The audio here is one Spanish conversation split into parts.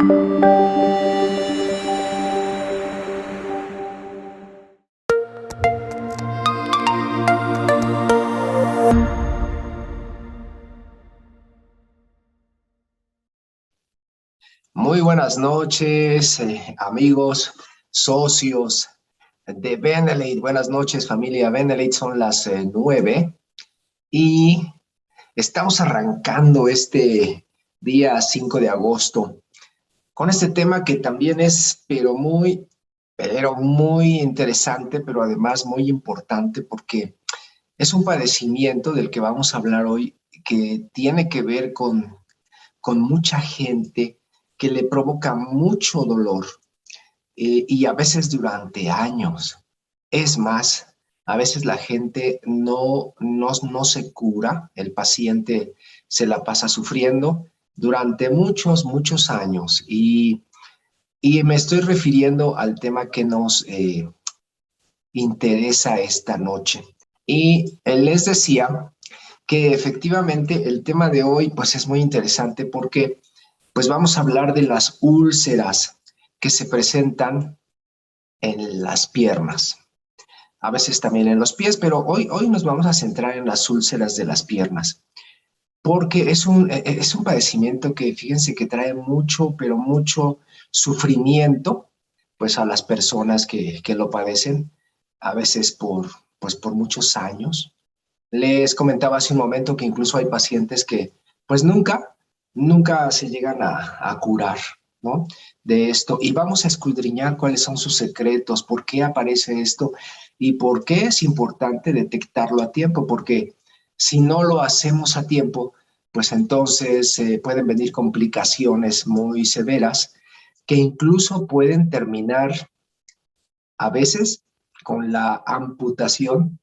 Muy buenas noches, amigos, socios de Benelete. Buenas noches, familia Benelete. Son las 9 y estamos arrancando este día 5 de agosto con este tema que también es, pero muy interesante, pero además muy importante porque es un padecimiento del que vamos a hablar hoy que tiene que ver con mucha gente que le provoca mucho dolor y a veces durante años. Es más, a veces la gente no se cura, el paciente se la pasa sufriendo durante muchos años y me estoy refiriendo al tema que nos interesa esta noche. Y les decía que efectivamente el tema de hoy pues es muy interesante porque pues vamos a hablar de las úlceras que se presentan en las piernas, a veces también en los pies, pero hoy nos vamos a centrar en las úlceras de las piernas, porque es un padecimiento que fíjense que trae mucho, pero mucho sufrimiento pues a las personas que lo padecen, a veces por muchos años. Les comentaba hace un momento que incluso hay pacientes que pues nunca se llegan a curar, ¿no? De esto. Y vamos a escudriñar cuáles son sus secretos, por qué aparece esto y por qué es importante detectarlo a tiempo, porque si no lo hacemos a tiempo, pues entonces pueden venir complicaciones muy severas que incluso pueden terminar a veces con la amputación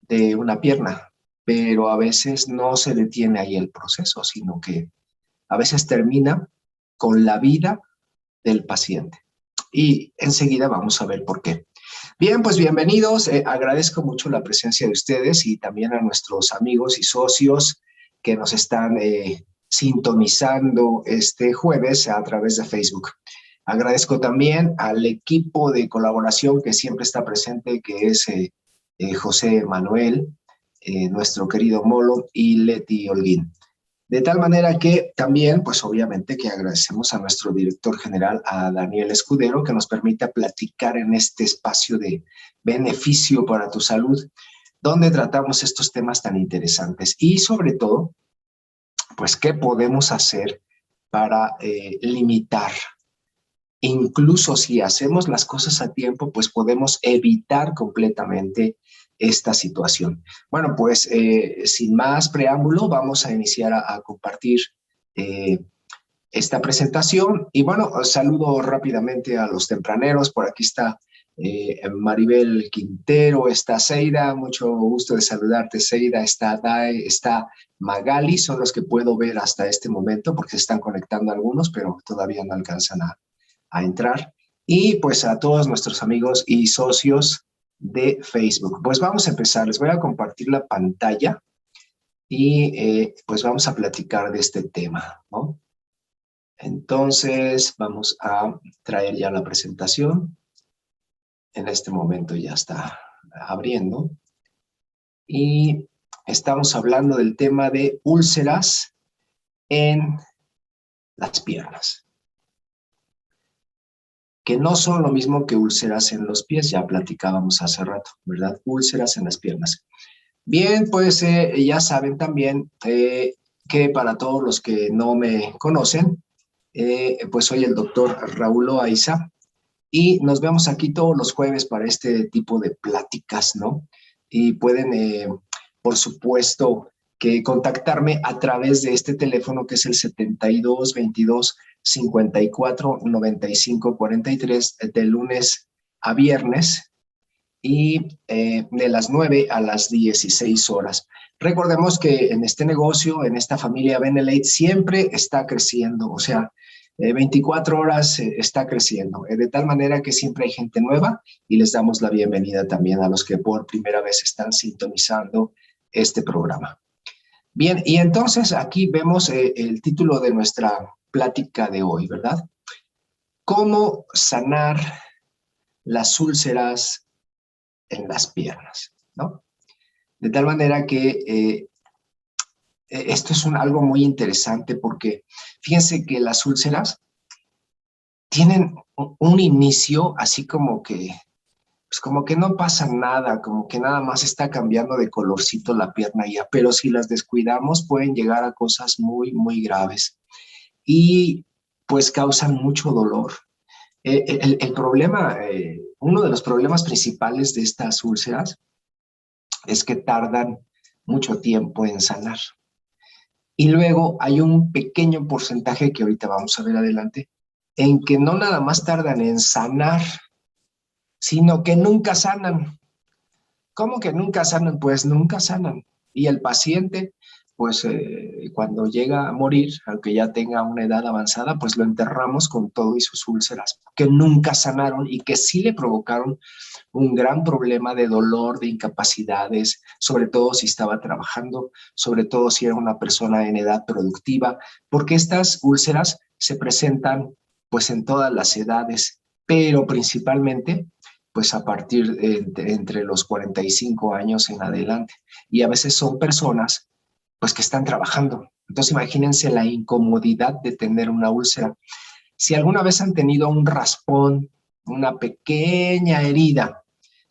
de una pierna, pero a veces no se detiene ahí el proceso, sino que a veces termina con la vida del paciente. Y enseguida vamos a ver por qué. Bien, pues bienvenidos. Agradezco mucho la presencia de ustedes y también a nuestros amigos y socios que nos están sintonizando este jueves a través de Facebook. Agradezco también al equipo de colaboración que siempre está presente, que es José Manuel, nuestro querido Molo y Leti Holguín. De tal manera que también, pues obviamente que agradecemos a nuestro director general, a Daniel Escudero, que nos permite platicar en este espacio de beneficio para tu salud, donde tratamos estos temas tan interesantes y sobre todo, pues qué podemos hacer para limitar. Incluso si hacemos las cosas a tiempo, pues podemos evitar completamente esta situación. Bueno, pues sin más preámbulo, vamos a iniciar a compartir esta presentación. Y bueno, saludo rápidamente a los tempraneros. Por aquí está Maribel Quintero, está Seida, mucho gusto de saludarte, Seida, está Dae, está Magali, son los que puedo ver hasta este momento porque se están conectando algunos, pero todavía no alcanzan a entrar. Y pues a todos nuestros amigos y socios de Facebook. Pues vamos a empezar, les voy a compartir la pantalla y pues vamos a platicar de este tema, ¿no? Entonces vamos a traer ya la presentación. En este momento ya está abriendo. Y estamos hablando del tema de úlceras en las piernas, que no son lo mismo que úlceras en los pies, ya platicábamos hace rato, ¿verdad? Úlceras en las piernas. Bien, pues ya saben también que para todos los que no me conocen, pues soy el doctor Raúl Loaiza y nos vemos aquí todos los jueves para este tipo de pláticas, ¿no? Y pueden, por supuesto, que contactarme a través de este teléfono que es el 72 22 54 95 43 de lunes a viernes y de las 9 a las 16 horas. Recordemos que en este negocio, en esta familia Benelete, siempre está creciendo, o sea, 24 horas está creciendo, de tal manera que siempre hay gente nueva y les damos la bienvenida también a los que por primera vez están sintonizando este programa. Bien, y entonces aquí vemos el título de nuestra plática de hoy, ¿verdad? ¿Cómo sanar las úlceras en las piernas, ¿no? De tal manera que esto es algo muy interesante porque fíjense que las úlceras tienen un inicio así como que, pues como que no pasa nada, como que nada más está cambiando de colorcito la pierna ya, pero si las descuidamos pueden llegar a cosas muy, muy graves y pues causan mucho dolor. El problema, uno de los problemas principales de estas úlceras es que tardan mucho tiempo en sanar. Y luego hay un pequeño porcentaje que ahorita vamos a ver adelante, en que no nada más tardan en sanar, sino que nunca sanan. ¿Cómo que nunca sanan? Pues nunca sanan. Y el paciente, pues cuando llega a morir, aunque ya tenga una edad avanzada, pues lo enterramos con todo y sus úlceras, que nunca sanaron y que sí le provocaron un gran problema de dolor, de incapacidades, sobre todo si estaba trabajando, sobre todo si era una persona en edad productiva, porque estas úlceras se presentan pues en todas las edades, pero principalmente pues a partir de entre los 45 años en adelante. Y a veces son personas pues que están trabajando. Entonces imagínense la incomodidad de tener una úlcera. Si alguna vez han tenido un raspón, una pequeña herida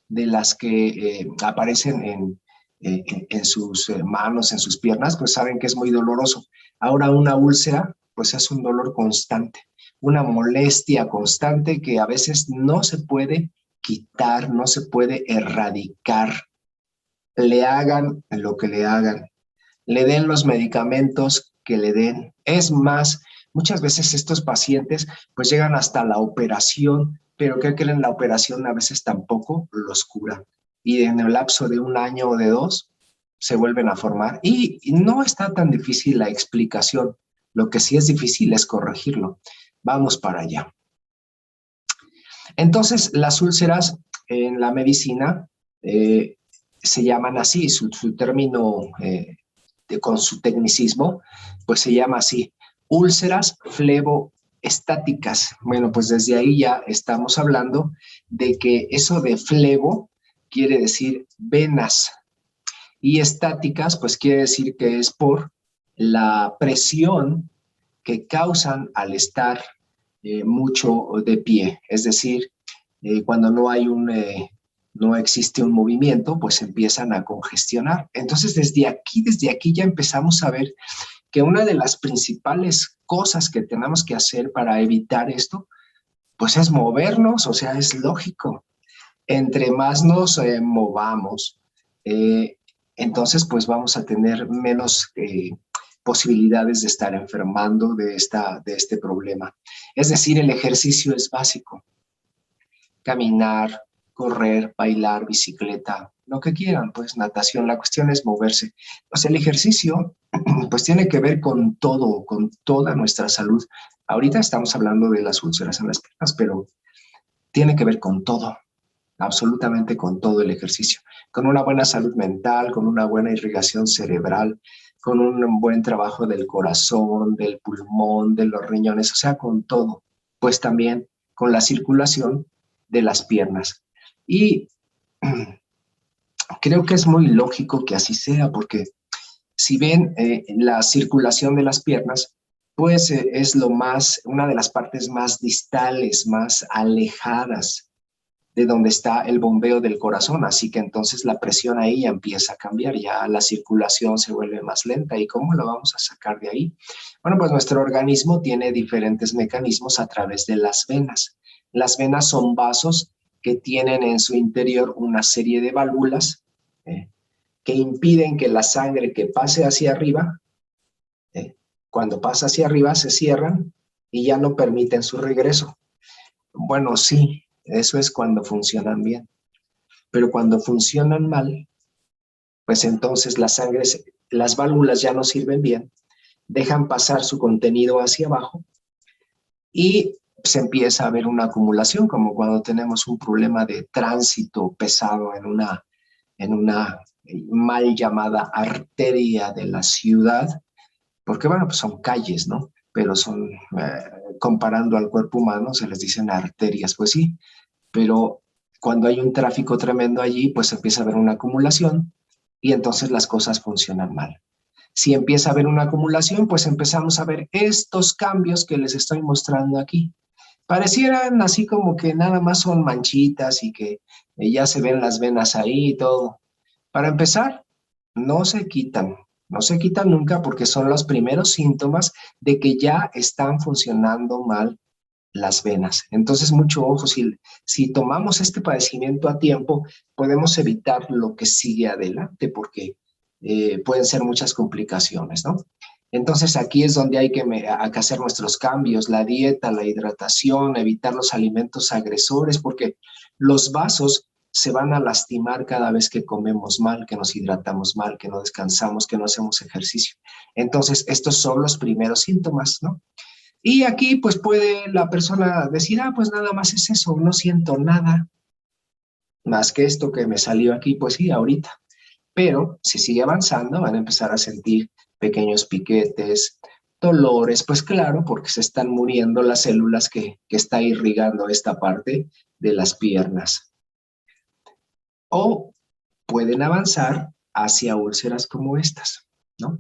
de las que aparecen en sus manos, en sus piernas, pues saben que es muy doloroso. Ahora una úlcera, pues es un dolor constante, una molestia constante que a veces no se puede quitar, no se puede erradicar. Le hagan lo que le hagan, le den los medicamentos que le den. Es más, muchas veces estos pacientes pues llegan hasta la operación, pero ¿qué creen? La operación a veces tampoco los cura. Y en el lapso de un año o de dos se vuelven a formar. Y no está tan difícil la explicación. Lo que sí es difícil es corregirlo. Vamos para allá. Entonces, las úlceras en la medicina se llaman así, su término con su tecnicismo, pues se llama así, úlceras fleboestáticas. Bueno, pues desde ahí ya estamos hablando de que eso de flebo quiere decir venas y estáticas, pues quiere decir que es por la presión que causan al estar mucho de pie, es decir, cuando no hay no existe un movimiento, pues empiezan a congestionar. Entonces, desde aquí ya empezamos a ver que una de las principales cosas que tenemos que hacer para evitar esto, pues es movernos, o sea, es lógico. Entre más nos movamos, eh, entonces pues vamos a tener menos posibilidades de estar enfermando de este problema. Es decir, el ejercicio es básico. Caminar, correr, bailar, bicicleta, lo que quieran, pues natación, la cuestión es moverse. Pues el ejercicio, pues tiene que ver con todo, con toda nuestra salud. Ahorita estamos hablando de las úlceras en las piernas, pero tiene que ver con todo, absolutamente con todo el ejercicio. Con una buena salud mental, con una buena irrigación cerebral, con un buen trabajo del corazón, del pulmón, de los riñones, o sea, con todo. Pues también con la circulación de las piernas. Y creo que es muy lógico que así sea, porque si ven la circulación de las piernas, pues es una de las partes más distales, más alejadas de donde está el bombeo del corazón, así que entonces la presión ahí ya empieza a cambiar, ya la circulación se vuelve más lenta. ¿Y cómo la vamos a sacar de ahí? Bueno, pues nuestro organismo tiene diferentes mecanismos a través de las venas. Las venas son vasos que tienen en su interior una serie de válvulas que impiden que la sangre que pase hacia arriba, cuando pasa hacia arriba se cierran y ya no permiten su regreso. Bueno, sí, eso es cuando funcionan bien, pero cuando funcionan mal, pues entonces las válvulas ya no sirven bien, dejan pasar su contenido hacia abajo y se empieza a ver una acumulación, como cuando tenemos un problema de tránsito pesado en una mal llamada arteria de la ciudad, porque bueno, pues son calles, ¿no? pero son, comparando al cuerpo humano, se les dicen arterias, pues sí, pero cuando hay un tráfico tremendo allí, pues empieza a haber una acumulación y entonces las cosas funcionan mal. Si empieza a haber una acumulación, pues empezamos a ver estos cambios que les estoy mostrando aquí. Parecieran así como que nada más son manchitas y que ya se ven las venas ahí y todo. Para empezar, no se quitan, no se quitan nunca porque son los primeros síntomas de que ya están funcionando mal las venas. Entonces, mucho ojo, si tomamos este padecimiento a tiempo, podemos evitar lo que sigue adelante porque pueden ser muchas complicaciones, ¿no? Entonces, aquí es donde hay que hacer nuestros cambios, la dieta, la hidratación, evitar los alimentos agresores, porque los vasos se van a lastimar cada vez que comemos mal, que nos hidratamos mal, que no descansamos, que no hacemos ejercicio. Entonces, estos son los primeros síntomas, ¿no? Y aquí pues puede la persona decir, ah, pues nada más es eso, no siento nada más que esto que me salió aquí, pues sí, ahorita. Pero si sigue avanzando, van a empezar a sentir pequeños piquetes, dolores, pues claro, porque se están muriendo las células que está irrigando esta parte de las piernas. O pueden avanzar hacia úlceras como estas, ¿no?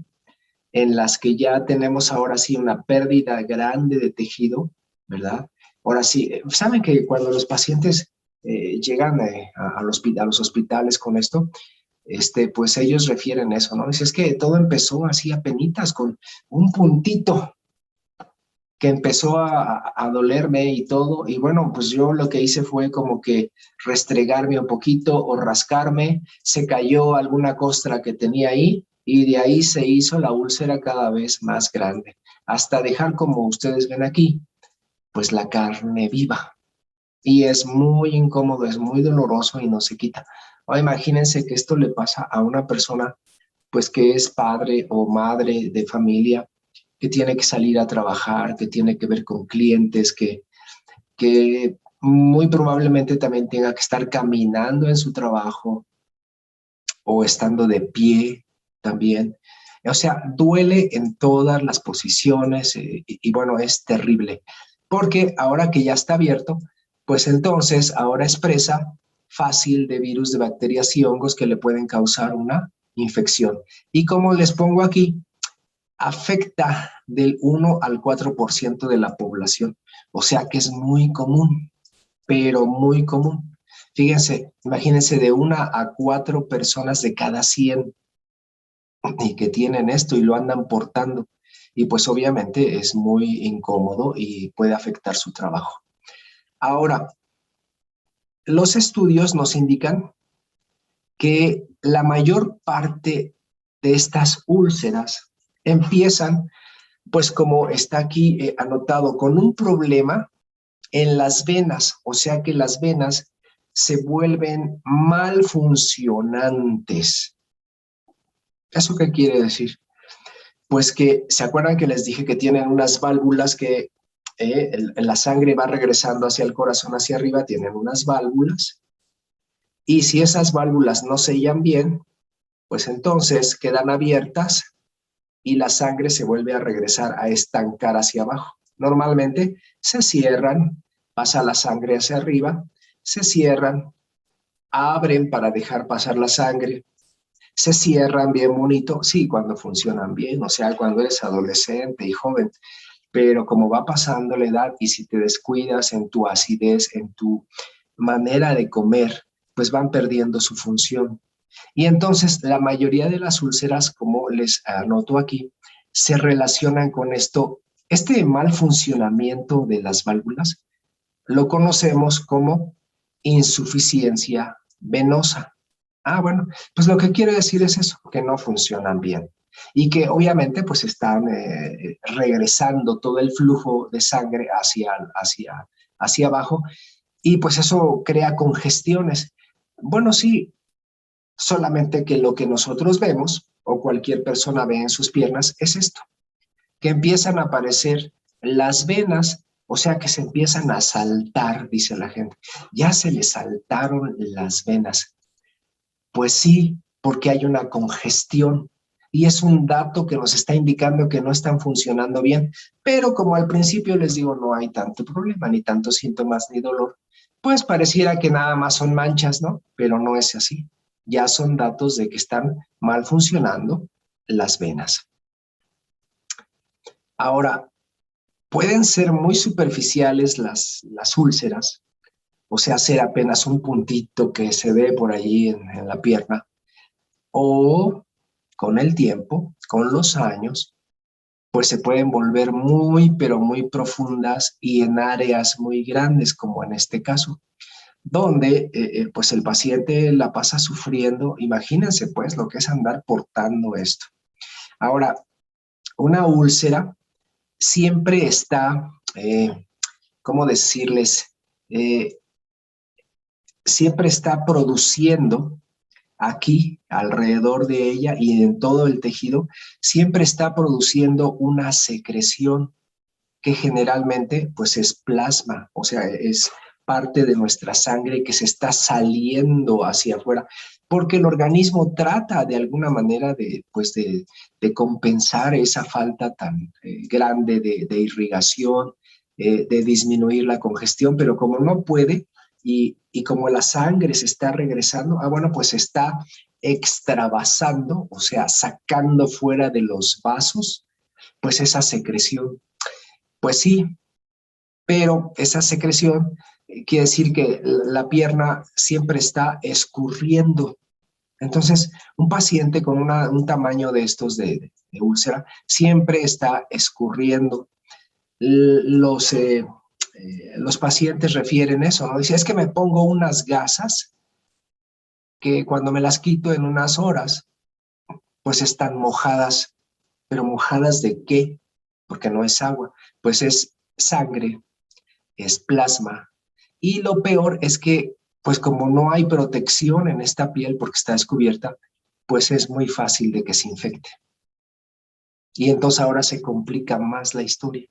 En las que ya tenemos ahora sí una pérdida grande de tejido, ¿verdad? Ahora sí, saben que cuando los pacientes llegan a los hospitales con esto, pues ellos refieren eso, ¿no? Dice, es que todo empezó así apenitas con un puntito que empezó a dolerme y todo, y bueno, pues yo lo que hice fue como que restregarme un poquito o rascarme, se cayó alguna costra que tenía ahí, y de ahí se hizo la úlcera cada vez más grande, hasta dejar, como ustedes ven aquí, pues la carne viva. Y es muy incómodo, es muy doloroso y no se quita. O imagínense que esto le pasa a una persona, pues que es padre o madre de familia, que tiene que salir a trabajar, que tiene que ver con clientes, que muy probablemente también tenga que estar caminando en su trabajo o estando de pie también. O sea, duele en todas las posiciones y bueno, es terrible. Porque ahora que ya está abierto, pues entonces ahora es presa fácil de virus, de bacterias y hongos que le pueden causar una infección. Y como les pongo aquí, afecta del 1 al 4% de la población. O sea que es muy común, pero muy común. Fíjense, imagínense de 1 a 4 personas de cada 100 y que tienen esto y lo andan portando. Y pues obviamente es muy incómodo y puede afectar su trabajo. Ahora, los estudios nos indican que la mayor parte de estas úlceras empiezan, pues como está aquí anotado, con un problema en las venas, o sea que las venas se vuelven mal funcionantes. ¿Eso qué quiere decir? Pues que, ¿se acuerdan que les dije que tienen unas válvulas que la sangre va regresando hacia el corazón, hacia arriba? Tienen unas válvulas. Y si esas válvulas no sellan bien, pues entonces quedan abiertas y la sangre se vuelve a regresar a estancar hacia abajo. Normalmente se cierran, pasa la sangre hacia arriba, se cierran, abren para dejar pasar la sangre, se cierran bien bonito, sí, cuando funcionan bien, o sea, cuando eres adolescente y joven, pero como va pasando la edad y si te descuidas en tu acidez, en tu manera de comer, pues van perdiendo su función. Y entonces la mayoría de las úlceras, como les anoto aquí, se relacionan con esto. Este mal funcionamiento de las válvulas lo conocemos como insuficiencia venosa. Ah, bueno, pues lo que quiere decir es eso, que no funcionan bien y que obviamente pues están regresando todo el flujo de sangre hacia abajo y pues eso crea congestiones. Bueno, sí, solamente que lo que nosotros vemos o cualquier persona ve en sus piernas es esto, que empiezan a aparecer las venas, o sea que se empiezan a saltar, dice la gente. Ya se le saltaron las venas. Pues sí, porque hay una congestión. y es un dato que nos está indicando que no están funcionando bien. Pero como al principio les digo, no hay tanto problema, ni tantos síntomas, ni dolor, pues pareciera que nada más son manchas, ¿no? Pero no es así. Ya son datos de que están mal funcionando las venas. Ahora, pueden ser muy superficiales las úlceras, o sea, ser apenas un puntito que se ve por allí en la pierna, o con el tiempo, con los años, pues se pueden volver muy, pero muy profundas y en áreas muy grandes, como en este caso, donde pues el paciente la pasa sufriendo. Imagínense pues lo que es andar portando esto. Ahora, una úlcera siempre está, ¿cómo decirles? Eh, Siempre está produciendo aquí, alrededor de ella y en todo el tejido, siempre está produciendo una secreción que generalmente pues es plasma, o sea, es parte de nuestra sangre que se está saliendo hacia afuera, porque el organismo trata de alguna manera pues de compensar esa falta tan grande de irrigación, de disminuir la congestión, pero como no puede y como la sangre se está regresando, bueno, pues está extravasando, o sea, sacando fuera de los vasos, pues esa secreción. Pues sí, pero esa secreción quiere decir que la pierna siempre está escurriendo. Entonces, un paciente con un tamaño de estos de úlcera siempre está escurriendo. Los pacientes refieren eso, ¿no? Dice, es que me pongo unas gasas que cuando me las quito en unas horas, pues están mojadas. ¿Pero mojadas de qué? Porque no es agua, pues es sangre, es plasma. Y lo peor es que, pues como no hay protección en esta piel porque está descubierta, pues es muy fácil de que se infecte. Y entonces ahora se complica más la historia.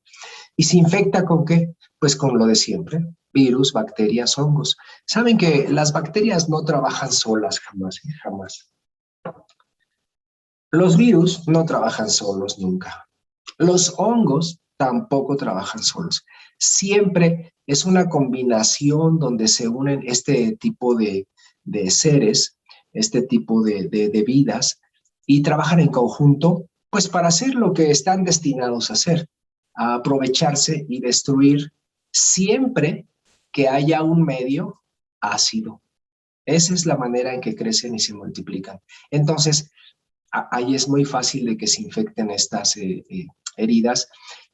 ¿Y se infecta con qué? Pues con lo de siempre, virus, bacterias, hongos. Saben que las bacterias no trabajan solas jamás, jamás. Los virus no trabajan solos nunca. Los hongos tampoco trabajan solos. Siempre es una combinación donde se unen este tipo de seres, este tipo de vidas, y trabajan en conjunto, pues para hacer lo que están destinados a hacer, a aprovecharse y destruir siempre que haya un medio ácido. Esa es la manera en que crecen y se multiplican. Entonces, ahí es muy fácil de que se infecten estas heridas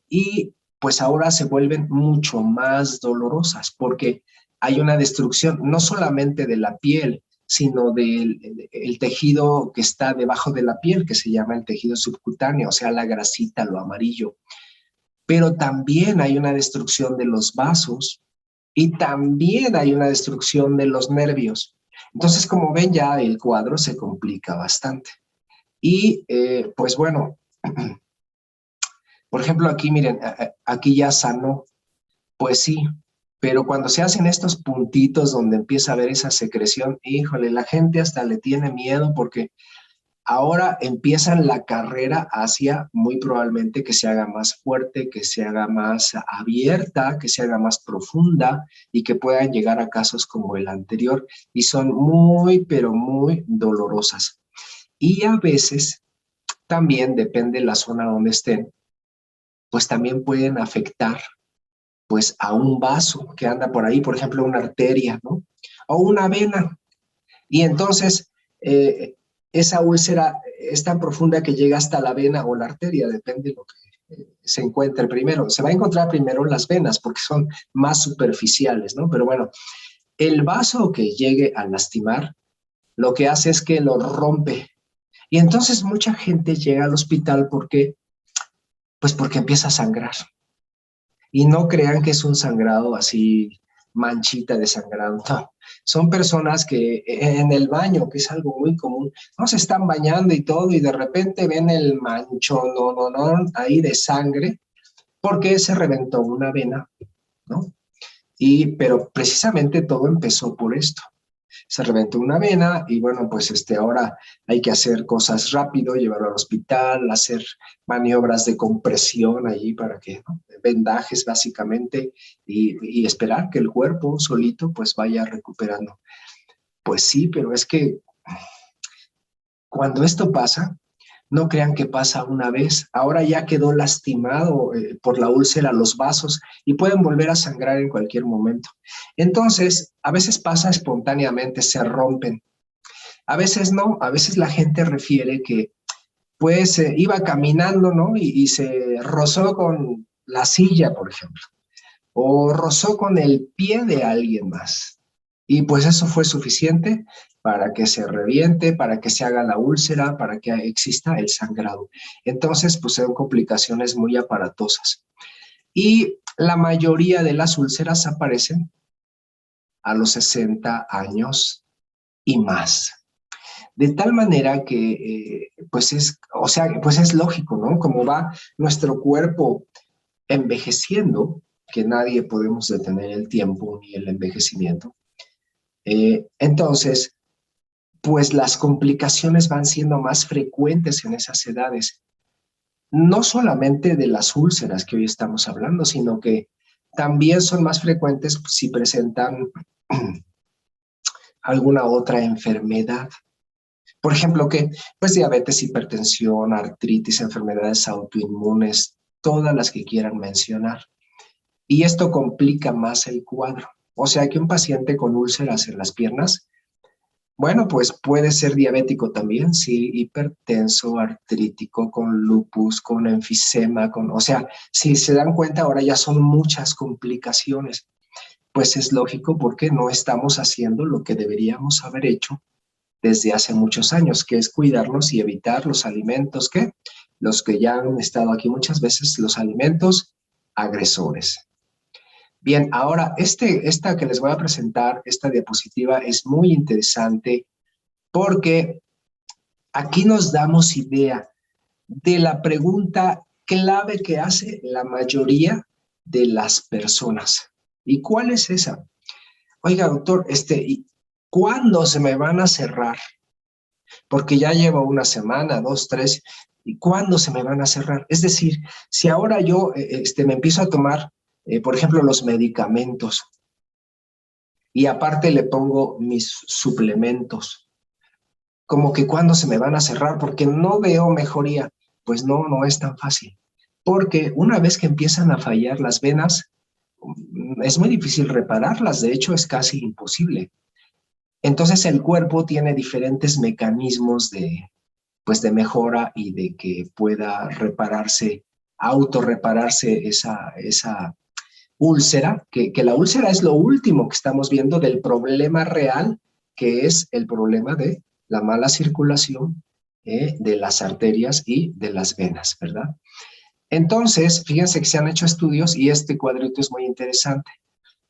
y pues ahora se vuelven mucho más dolorosas porque hay una destrucción no solamente de la piel, sino del el tejido que está debajo de la piel, que se llama el tejido subcutáneo, o sea, la grasita, lo amarillo. Pero también hay una destrucción de los vasos y también hay una destrucción de los nervios. Entonces, como ven, ya el cuadro se complica bastante. Y pues bueno, por ejemplo, aquí miren, aquí ya sanó, pues sí, pero cuando se hacen estos puntitos donde empieza a haber esa secreción, híjole, la gente hasta le tiene miedo porque ahora empiezan la carrera hacia muy probablemente que se haga más fuerte, que se haga más abierta, que se haga más profunda y que puedan llegar a casos como el anterior y son muy, pero muy dolorosas. Y a veces también depende de la zona donde estén, pues también pueden afectar pues a un vaso que anda por ahí, por ejemplo, una arteria, ¿no? O una vena. Y entonces esa úlcera es tan profunda que llega hasta la vena o la arteria, depende de lo que se encuentre primero. Se va a encontrar primero las venas porque son más superficiales, ¿no? Pero bueno, el vaso que llegue a lastimar, lo que hace es que lo rompe. Y entonces mucha gente llega al hospital porque pues porque empieza a sangrar. Y no crean que es un sangrado así, manchita de sangrado, no. Son personas que en el baño, que es algo muy común, no se están bañando y todo, y de repente ven el manchón, no, ahí de sangre, porque se reventó una vena, ¿no? Pero precisamente todo empezó por esto. se reventó una vena y bueno, pues ahora hay que hacer cosas rápido, llevarlo al hospital, hacer maniobras de compresión allí para que, ¿no? Vendajes básicamente y esperar que el cuerpo solito pues vaya recuperando. Pues sí, pero es que cuando esto pasa, no crean que pasa una vez. Ahora ya quedó lastimado por la úlcera los vasos y pueden volver a sangrar en cualquier momento. Entonces, a veces pasa espontáneamente, se rompen. A veces no, a veces la gente refiere que pues iba caminando, ¿no? Y se rozó con la silla, por ejemplo, o rozó con el pie de alguien más. Y pues eso fue suficiente para que se reviente, para que se haga la úlcera, para que exista el sangrado. Entonces, pues son complicaciones muy aparatosas. Y la mayoría de las úlceras aparecen a los 60 años y más. De tal manera que, pues es lógico, ¿no? Como va nuestro cuerpo envejeciendo, que nadie podemos detener el tiempo ni el envejecimiento. Entonces, pues las complicaciones van siendo más frecuentes en esas edades. No solamente de las úlceras que hoy estamos hablando, sino que también son más frecuentes si presentan alguna otra enfermedad. Por ejemplo, ¿qué? Pues diabetes, hipertensión, artritis, enfermedades autoinmunes, todas las que quieran mencionar. Y esto complica más el cuadro. O sea que un paciente con úlceras en las piernas, bueno, pues puede ser diabético también, sí, hipertenso, artrítico, con lupus, con enfisema, o sea, si se dan cuenta, ahora ya son muchas complicaciones. Pues es lógico porque no estamos haciendo lo que deberíamos haber hecho desde hace muchos años, que es cuidarnos y evitar los alimentos los que ya han estado aquí muchas veces, los alimentos agresores. Bien, ahora esta que les voy a presentar, esta diapositiva es muy interesante porque aquí nos damos idea de la pregunta clave que hace la mayoría de las personas. ¿Y cuál es esa? Oiga, doctor, ¿cuándo se me van a cerrar? Porque ya llevo una semana, 2, 3, ¿y cuándo se me van a cerrar? Es decir, si ahora yo me empiezo a tomar, por ejemplo, los medicamentos y aparte le pongo mis suplementos, como que cuándo se me van a cerrar porque no veo mejoría. Pues no, no es tan fácil. Porque una vez que empiezan a fallar las venas, es muy difícil repararlas, de hecho es casi imposible. Entonces el cuerpo tiene diferentes mecanismos pues de mejora y de que pueda repararse, autorrepararse esa úlcera, que la úlcera es lo último que estamos viendo del problema real, que es el problema de la mala circulación de las arterias y de las venas, ¿verdad? Entonces, fíjense que se han hecho estudios y este cuadrito es muy interesante,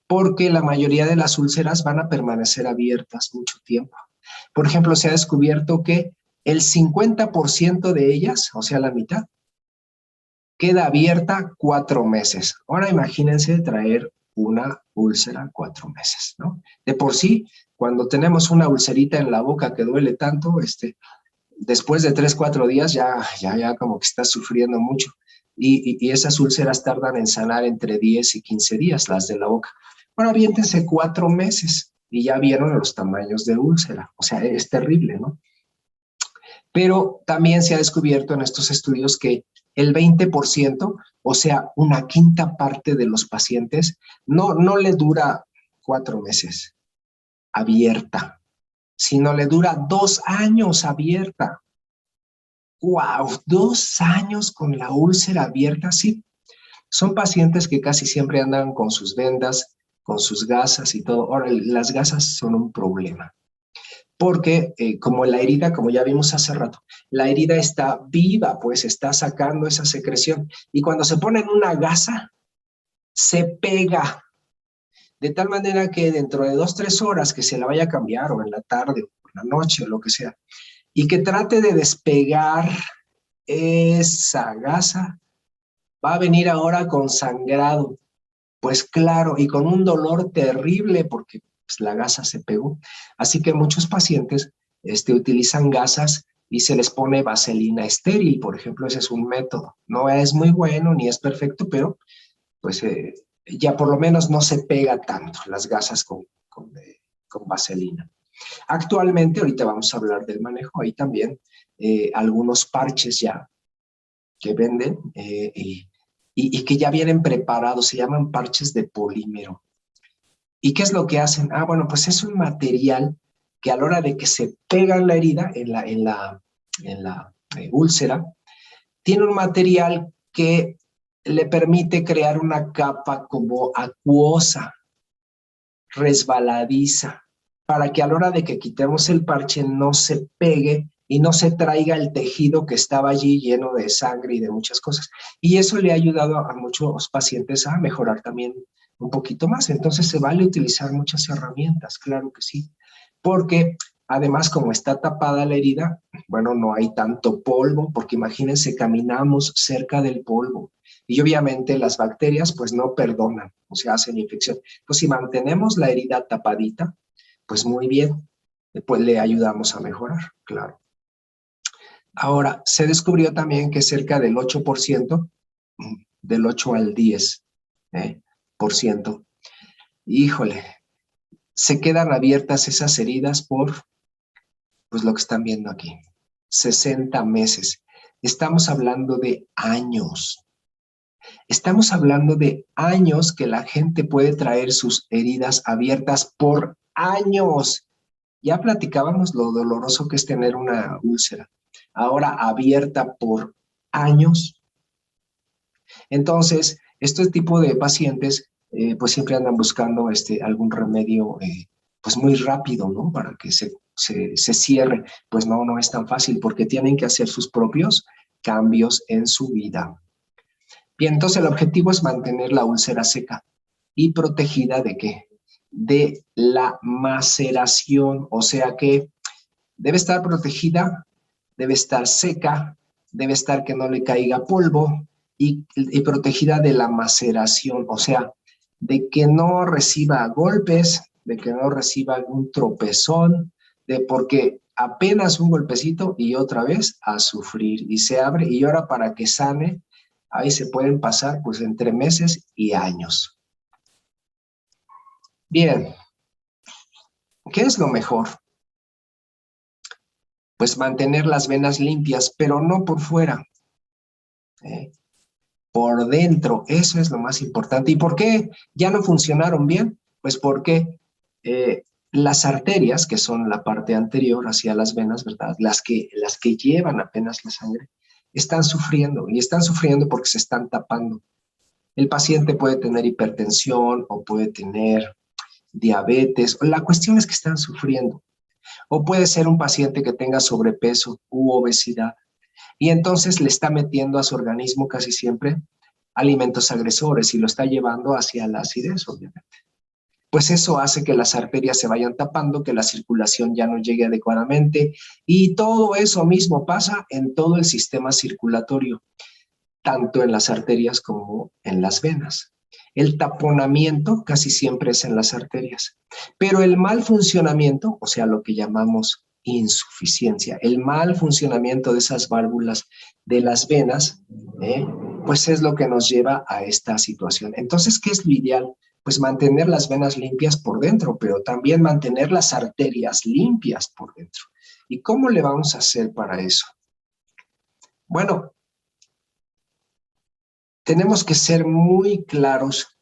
porque la mayoría de las úlceras van a permanecer abiertas mucho tiempo. Por ejemplo, se ha descubierto que el 50% de ellas, o sea, la mitad, queda abierta 4 meses. Ahora imagínense traer una úlcera 4 meses, ¿no? De por sí, cuando tenemos una ulcerita en la boca que duele tanto, después de 3, 4 días ya como que está sufriendo mucho. Y esas úlceras tardan en sanar entre 10 y 15 días, las de la boca. Ahora aviéntense 4 meses y ya vieron los tamaños de úlcera. O sea, es terrible, ¿no? Pero también se ha descubierto en estos estudios que el 20%, o sea, una quinta parte de los pacientes, no le dura 4 meses abierta, sino le dura 2 años abierta. ¡Wow! 2 años con la úlcera abierta, sí. Son pacientes que casi siempre andan con sus vendas, con sus gasas y todo. Ahora, las gasas son un problema. Porque como la herida, como ya vimos hace rato, la herida está viva, pues está sacando esa secreción. Y cuando se pone en una gasa, se pega. De tal manera que dentro de 2, 3 horas que se la vaya a cambiar, o en la tarde, o en la noche, o lo que sea, y que trate de despegar esa gasa, va a venir ahora con sangrado. Pues claro, y con un dolor terrible, porque pues la gasa se pegó. Así que muchos pacientes utilizan gasas y se les pone vaselina estéril, por ejemplo, ese es un método. No es muy bueno ni es perfecto, pero pues ya por lo menos no se pega tanto las gasas con vaselina. Actualmente, ahorita vamos a hablar del manejo, hay también algunos parches ya que venden y que ya vienen preparados, se llaman parches de polímero. ¿Y qué es lo que hacen? Ah, bueno, pues es un material que a la hora de que se pega en la herida, en la úlcera, tiene un material que le permite crear una capa como acuosa, resbaladiza, para que a la hora de que quitemos el parche no se pegue y no se traiga el tejido que estaba allí lleno de sangre y de muchas cosas. Y eso le ha ayudado a muchos pacientes a mejorar también un poquito más. Entonces se vale utilizar muchas herramientas, claro que sí, porque además como está tapada la herida, bueno, no hay tanto polvo, porque imagínense, caminamos cerca del polvo y obviamente las bacterias pues no perdonan, o sea, hacen infección. Pues si mantenemos la herida tapadita, pues muy bien, pues le ayudamos a mejorar, claro. Ahora, se descubrió también que cerca del 8%, del 8 al 10, por ciento, híjole, se quedan abiertas esas heridas por, pues lo que están viendo aquí, 60 meses. Estamos hablando de años. Estamos hablando de años que la gente puede traer sus heridas abiertas por años. Ya platicábamos lo doloroso que es tener una úlcera. Ahora abierta por años. Entonces, este tipo de pacientes pues siempre andan buscando algún remedio pues muy rápido, ¿no? Para que se cierre. Pues no, no es tan fácil porque tienen que hacer sus propios cambios en su vida. Bien, entonces el objetivo es mantener la úlcera seca y protegida ¿de qué? De la maceración, o sea que debe estar protegida, debe estar seca, debe estar que no le caiga polvo y protegida de la maceración, o sea, de que no reciba golpes, de que no reciba algún tropezón, porque apenas un golpecito y otra vez a sufrir y se abre y ahora para que sane, ahí se pueden pasar pues entre meses y años. Bien, ¿qué es lo mejor? Pues mantener las venas limpias, pero no por fuera, por dentro, eso es lo más importante. ¿Y por qué ya no funcionaron bien? Pues porque las arterias, que son la parte anterior hacia las venas, ¿verdad? Las que llevan apenas la sangre, están sufriendo, y están sufriendo porque se están tapando. El paciente puede tener hipertensión o puede tener diabetes, la cuestión es que están sufriendo. O puede ser un paciente que tenga sobrepeso u obesidad y entonces le está metiendo a su organismo casi siempre alimentos agresores y lo está llevando hacia la acidez, obviamente. Pues eso hace que las arterias se vayan tapando, que la circulación ya no llegue adecuadamente y todo eso mismo pasa en todo el sistema circulatorio, tanto en las arterias como en las venas. El taponamiento casi siempre es en las arterias, pero el mal funcionamiento, o sea, lo que llamamos insuficiencia, el mal funcionamiento de esas válvulas de las venas, pues es lo que nos lleva a esta situación. Entonces, ¿qué es lo ideal? Pues mantener las venas limpias por dentro, pero también mantener las arterias limpias por dentro. ¿Y cómo le vamos a hacer para eso? Bueno, tenemos que ser muy claros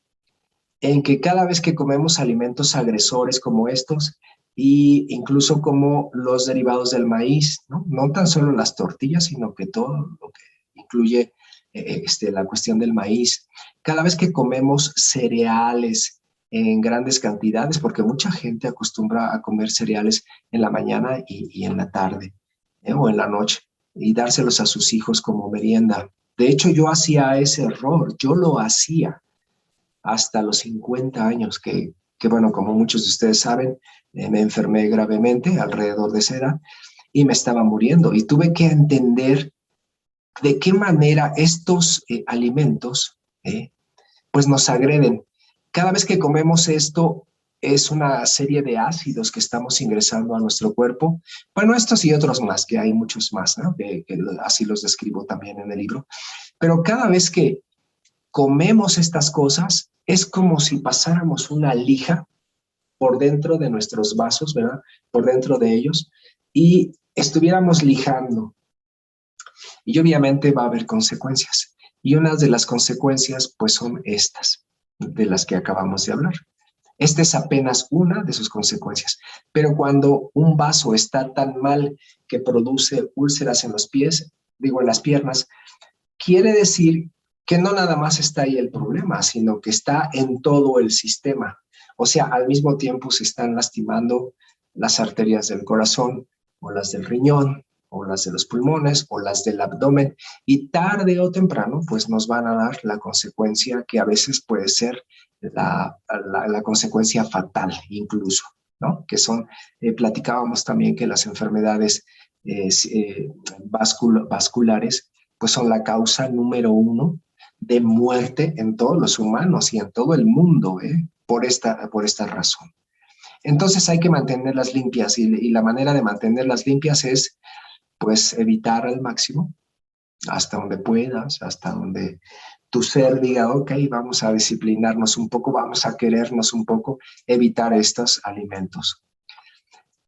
en que cada vez que comemos alimentos agresores como estos, e incluso como los derivados del maíz, ¿no? No tan solo las tortillas, sino que todo lo que incluye la cuestión del maíz. Cada vez que comemos cereales en grandes cantidades, porque mucha gente acostumbra a comer cereales en la mañana y en la tarde, o en la noche, y dárselos a sus hijos como merienda. De hecho, yo hacía ese error, yo lo hacía hasta los 50 años, que bueno, como muchos de ustedes saben, me enfermé gravemente alrededor de esa edad y me estaba muriendo. Y tuve que entender de qué manera estos alimentos pues nos agreden. Cada vez que comemos esto, es una serie de ácidos que estamos ingresando a nuestro cuerpo. Bueno, estos y otros más, que hay muchos más, ¿no? Que así los describo también en el libro. Pero cada vez que comemos estas cosas, es como si pasáramos una lija por dentro de nuestros vasos, ¿verdad? Por dentro de ellos, y estuviéramos lijando. Y obviamente va a haber consecuencias. Y una de las consecuencias, pues, son estas, de las que acabamos de hablar. Esta es apenas una de sus consecuencias. Pero cuando un vaso está tan mal que produce úlceras en los pies, digo, en las piernas, quiere decir que no nada más está ahí el problema, sino que está en todo el sistema. O sea, al mismo tiempo se están lastimando las arterias del corazón, o las del riñón, o las de los pulmones, o las del abdomen, y tarde o temprano, pues nos van a dar la consecuencia que a veces puede ser la consecuencia fatal incluso, ¿no? Que son, platicábamos también que las enfermedades vasculares pues son la causa número 1 de muerte en todos los humanos y en todo el mundo, por esta razón. Entonces hay que mantenerlas limpias y la manera de mantenerlas limpias es pues evitar al máximo, hasta donde puedas, hasta donde tu ser diga, ok, vamos a disciplinarnos un poco, vamos a querernos un poco, evitar estos alimentos.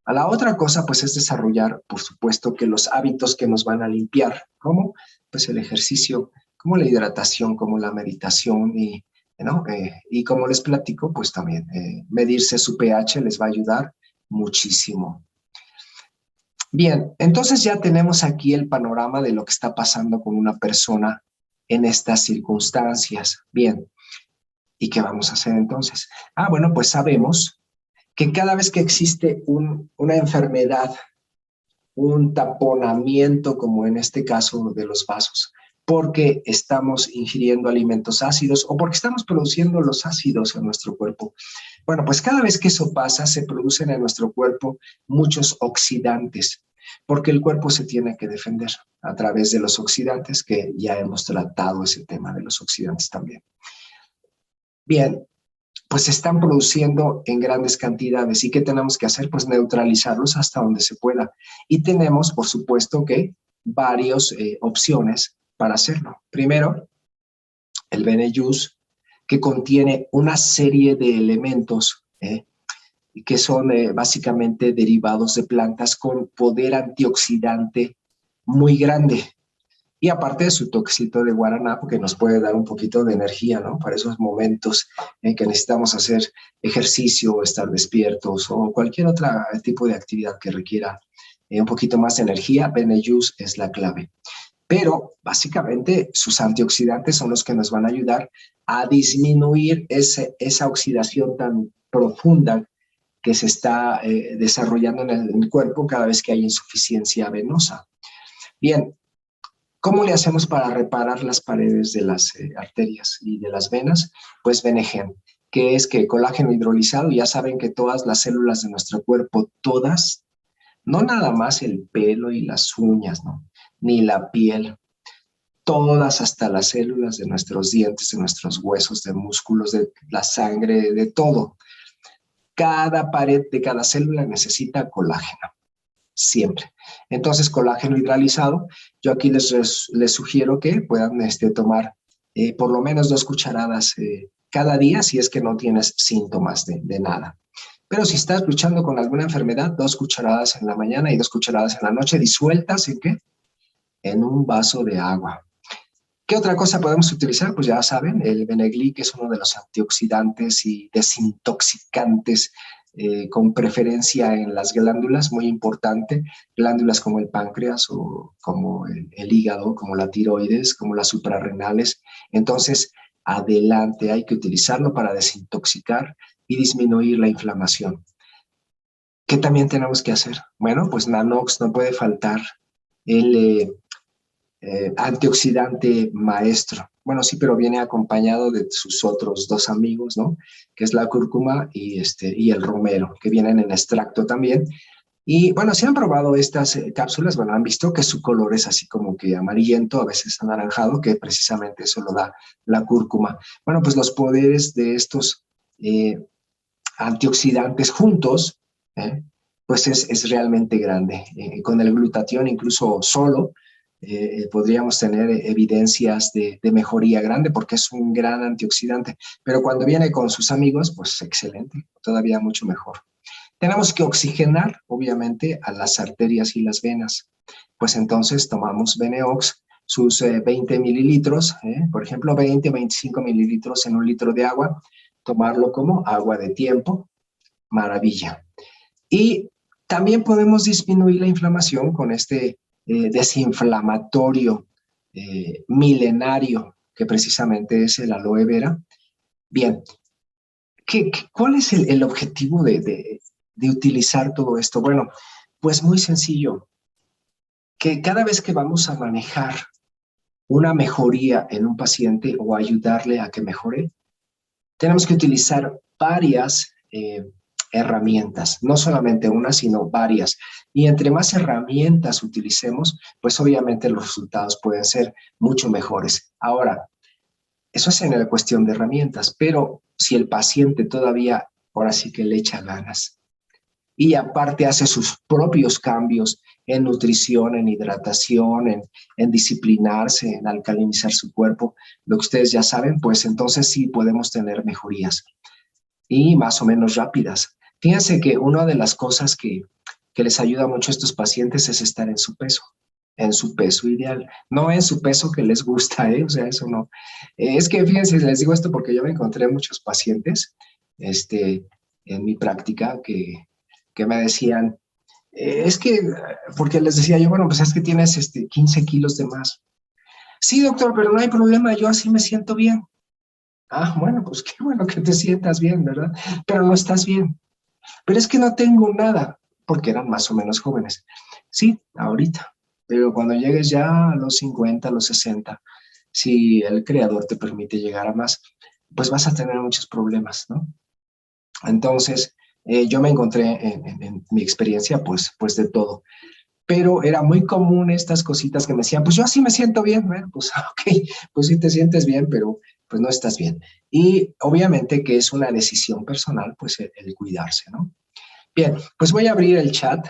A la otra cosa, pues, es desarrollar, por supuesto, que los hábitos que nos van a limpiar, como pues el ejercicio, como la hidratación, como la meditación ¿no? Y como les platico, pues también medirse su pH les va a ayudar muchísimo. Bien, entonces ya tenemos aquí el panorama de lo que está pasando con una persona en estas circunstancias. Bien, ¿y qué vamos a hacer entonces? Bueno, pues sabemos que cada vez que existe una enfermedad, un taponamiento, como en este caso de los vasos, porque estamos ingiriendo alimentos ácidos o porque estamos produciendo los ácidos en nuestro cuerpo. Bueno, pues cada vez que eso pasa, se producen en nuestro cuerpo muchos oxidantes, porque el cuerpo se tiene que defender a través de los oxidantes, que ya hemos tratado ese tema de los oxidantes también. Bien, pues se están produciendo en grandes cantidades. ¿Y qué tenemos que hacer? Pues neutralizarlos hasta donde se pueda. Y tenemos, por supuesto, que varias opciones para hacerlo. Primero, el Beneyus, que contiene una serie de elementos que son básicamente derivados de plantas con poder antioxidante muy grande. Y aparte de su toquecito de guaraná, porque nos puede dar un poquito de energía, ¿no? Para esos momentos en que necesitamos hacer ejercicio, estar despiertos o cualquier otro tipo de actividad que requiera un poquito más de energía, Beneyus es la clave. Pero básicamente sus antioxidantes son los que nos van a ayudar a disminuir esa oxidación tan profunda que se está desarrollando en el cuerpo cada vez que hay insuficiencia venosa. Bien, ¿cómo le hacemos para reparar las paredes de las arterias y de las venas? Pues Benegen, que es que colágeno hidrolizado, ya saben que todas las células de nuestro cuerpo, todas, no nada más el pelo y las uñas, ¿no? Ni la piel, todas hasta las células de nuestros dientes, de nuestros huesos, de músculos, de la sangre, de todo. Cada pared de cada célula necesita colágeno. Siempre. Entonces, colágeno hidrolizado, yo aquí les sugiero que puedan tomar por lo menos 2 cucharadas cada día si es que no tienes síntomas de nada. Pero si estás luchando con alguna enfermedad, 2 cucharadas en la mañana y 2 cucharadas en la noche, disueltas ¿en qué? En un vaso de agua. ¿Qué otra cosa podemos utilizar? Pues ya saben, el Benegli, que es uno de los antioxidantes y desintoxicantes con preferencia en las glándulas, muy importante, glándulas como el páncreas o como el hígado, como la tiroides, como las suprarrenales. Entonces, adelante, hay que utilizarlo para desintoxicar y disminuir la inflamación. ¿Qué también tenemos que hacer? Bueno, pues Nanox no puede faltar el antioxidante maestro. Bueno, sí, pero viene acompañado de sus otros 2 amigos, ¿no? Que es la cúrcuma y el romero, que vienen en extracto también. Y bueno, si han probado estas cápsulas, bueno, han visto que su color es así como que amarillento, a veces anaranjado, que precisamente eso lo da la cúrcuma. Bueno, pues los poderes de estos antioxidantes juntos, pues es realmente grande. Con el glutatión, incluso solo, podríamos tener evidencias de mejoría grande porque es un gran antioxidante. Pero cuando viene con sus amigos, pues excelente, todavía mucho mejor. Tenemos que oxigenar, obviamente, a las arterias y las venas. Pues entonces tomamos Beneox, sus 20 mililitros, por ejemplo, 20 o 25 mililitros en un litro de agua, tomarlo como agua de tiempo, maravilla. Y también podemos disminuir la inflamación con este desinflamatorio milenario, que precisamente es el aloe vera. Bien, ¿cuál es el objetivo de utilizar todo esto? Bueno, pues muy sencillo, que cada vez que vamos a manejar una mejoría en un paciente o ayudarle a que mejore, tenemos que utilizar varias herramientas, no solamente una, sino varias. Y entre más herramientas utilicemos, pues obviamente los resultados pueden ser mucho mejores. Ahora, eso es en la cuestión de herramientas, pero si el paciente todavía, ahora sí que le echa ganas, y aparte hace sus propios cambios en nutrición, en hidratación, en disciplinarse, en alcalinizar su cuerpo, lo que ustedes ya saben, pues entonces sí podemos tener mejorías y más o menos rápidas. Fíjense que una de las cosas que les ayuda mucho a estos pacientes es estar en su peso ideal, no en su peso que les gusta, o sea, eso no. Es que fíjense, les digo esto porque yo me encontré muchos pacientes en mi práctica que me decían, es que, porque les decía yo, bueno, pues es que tienes 15 kilos de más. Sí, doctor, pero no hay problema, yo así me siento bien. Ah, bueno, pues qué bueno que te sientas bien, ¿verdad? Pero no estás bien. Pero es que no tengo nada, porque eran más o menos jóvenes. Sí, ahorita. Pero cuando llegues ya a los 50, a los 60, si el creador te permite llegar a más, pues vas a tener muchos problemas, ¿no? Entonces, yo me encontré en mi experiencia, pues de todo. Pero era muy común estas cositas que me decían, pues yo así me siento bien, bueno, pues ok, pues sí te sientes bien, pero pues no estás bien. Y obviamente que es una decisión personal, pues el cuidarse, ¿no? Bien, pues voy a abrir el chat.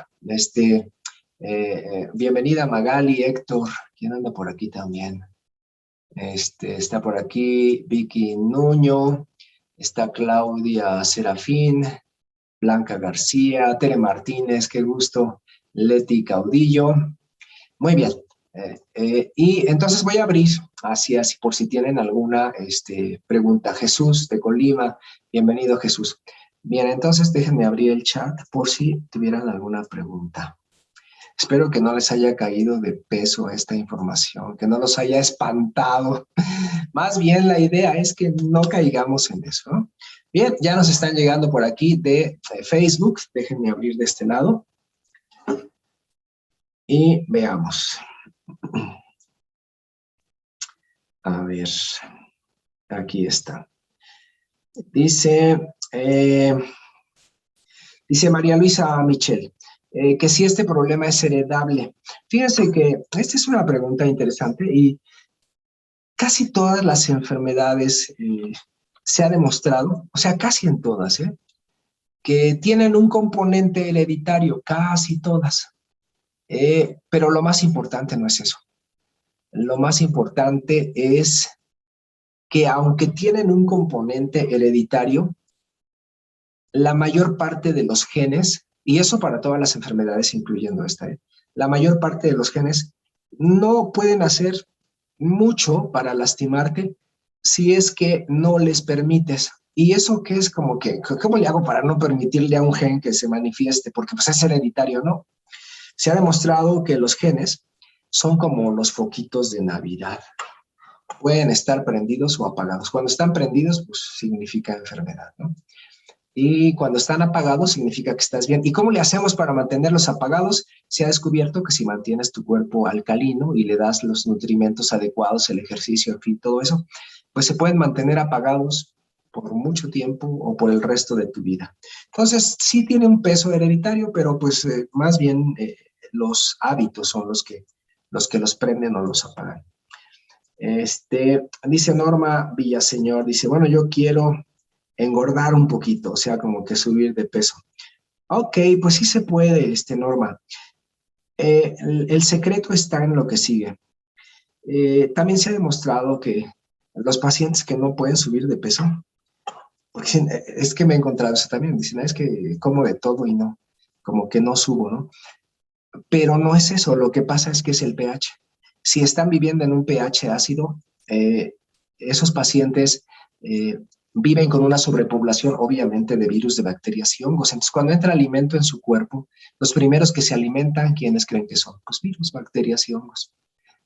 Bienvenida Magali, Héctor, ¿quién anda por aquí también? Está por aquí Vicky Nuño, está Claudia Serafín, Blanca García, Tere Martínez, qué gusto, Leti Caudillo. Muy bien. Y entonces voy a abrir así por si tienen alguna pregunta. Jesús de Colima, bienvenido Jesús. Bien, entonces déjenme abrir el chat por si tuvieran alguna pregunta. Espero que no les haya caído de peso esta información, que no los haya espantado. Más bien la idea es que no caigamos en eso, ¿no? Bien, ya nos están llegando por aquí de Facebook. Déjenme abrir de este lado. Y veamos. A ver, aquí está. Dice María Luisa Michel, que si este problema es heredable. Fíjense que esta es una pregunta interesante y casi todas las enfermedades se ha demostrado, o sea, casi en todas, que tienen un componente hereditario, casi todas. Pero lo más importante no es eso. Lo más importante es que aunque tienen un componente hereditario, la mayor parte de los genes, y eso para todas las enfermedades, incluyendo esta, la mayor parte de los genes no pueden hacer mucho para lastimarte si es que no les permites. Y eso que es como que, ¿cómo le hago para no permitirle a un gen que se manifieste? Porque pues es hereditario, ¿no? Se ha demostrado que los genes son como los foquitos de Navidad. Pueden estar prendidos o apagados. Cuando están prendidos, pues significa enfermedad, ¿no? Y cuando están apagados significa que estás bien. ¿Y cómo le hacemos para mantenerlos apagados? Se ha descubierto que si mantienes tu cuerpo alcalino y le das los nutrimentos adecuados, el ejercicio, en fin, todo eso, pues se pueden mantener apagados por mucho tiempo o por el resto de tu vida. Entonces, sí tiene un peso hereditario, pero pues más bien los hábitos son los que los prenden o los apagan. Dice Norma Villaseñor, dice, bueno, yo quiero engordar un poquito, o sea, como que subir de peso. Ok, pues sí se puede, Norma. El secreto está en lo que sigue. También se ha demostrado que los pacientes que no pueden subir de peso, porque es que me he encontrado eso también, dicen, es que como de todo y no, como que no subo, ¿no? Pero no es eso, lo que pasa es que es el pH. Si están viviendo en un pH ácido, esos pacientes viven con una sobrepoblación, obviamente, de virus, de bacterias y hongos. Entonces, cuando entra alimento en su cuerpo, los primeros que se alimentan, ¿quiénes creen que son? Pues virus, bacterias y hongos.